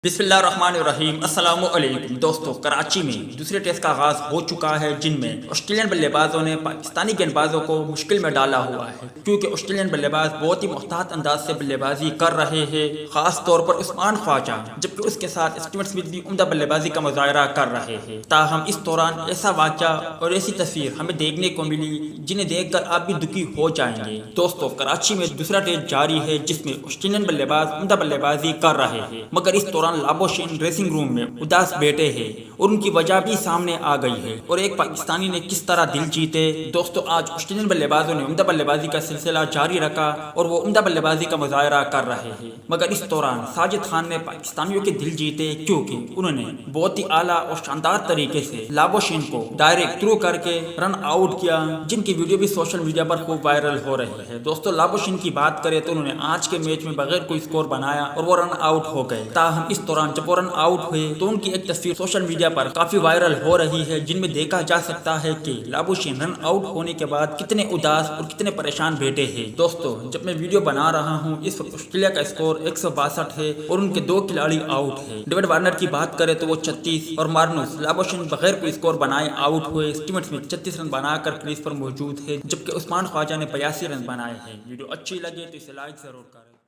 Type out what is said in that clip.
بسم اللہ الرحمن الرحیم۔ السلام علیکم دوستو، کراچی میں دوسرے ٹیسٹ کا آغاز ہو چکا ہے، جن میں آسٹریلین بلے بازوں نے پاکستانی گیند بازوں کو مشکل میں ڈالا ہوا ہے، کیونکہ آسٹریلین بلے باز بہت ہی محتاط انداز سے بلے بازی کر رہے ہیں، خاص طور پر عثمان خواجہ، جبکہ اس کے ساتھ اسٹیون سمتھ بھی عمدہ بلے بازی کا مظاہرہ کر رہے ہیں۔ تاہم اس دوران ایسا واقعہ اور ایسی تصویر ہمیں دیکھنے کو ملی جنہیں دیکھ کر آپ بھی دکھی ہو جائیں گے۔ دوستو، کراچی میں دوسرا ٹیسٹ جاری ہے، جس میں آسٹریلین بلے باز عمدہ بلے بازی کر رہے ہیں، مگر اس دوران لابوشین ڈریسنگ روم میں اداس بیٹھے ہیں اور ان کی وجہ بھی سامنے آ گئی ہے، اور ایک پاکستانی نے کس طرح دل جیتے۔ دوستو، آج آسٹریلین بلے بازوں نے عمدہ بلے بازی کا سلسلہ جاری رکھا اور وہ عمدہ بلے بازی کا مظاہرہ کر رہے ہیں، مگر اس دوران ساجد خان نے پاکستانیوں کے دل جیتے، کیونکہ انہوں نے بہت ہی اعلیٰ اور شاندار طریقے سے لابوشین کو ڈائریکٹ تھرو کر کے رن آؤٹ کیا، جن کی ویڈیو بھی سوشل میڈیا پر خوب وائرل ہو رہی ہے۔ دوستو، لابوشین کی بات کریں تو انہوں نے آج کے میچ میں بغیر کوئی سکور بنایا اور وہ رن آؤٹ ہو گئے۔ تاہم اس دوران جب وہ رن آؤٹ ہوئے تو ان کی ایک تصویر سوشل میڈیا پر کافی وائرل ہو رہی ہے، جن میں دیکھا جا سکتا ہے کہ لابوشین رن آؤٹ ہونے کے بعد کتنے اداس اور کتنے پریشان بیٹھے ہیں۔ دوستو، جب میں ویڈیو بنا رہا ہوں اس وقت آسٹریلیا کا اسکور 162 ہے اور ان کے 2 کھلاڑی آؤٹ ہیں۔ ڈیوڈ وارنر کی بات کریں تو وہ 36 اور مارنوس لابوشین بغیر کوئی اسکور بنائے آؤٹ ہوئے۔ اسٹیون سمتھ 36 رن بنا کر کریز پر موجود ہے، جبکہ عثمان خواجہ نے 82 رن بنائے ہیں۔ ویڈیو اچھی لگے تو اسے لائک ضرور کریں۔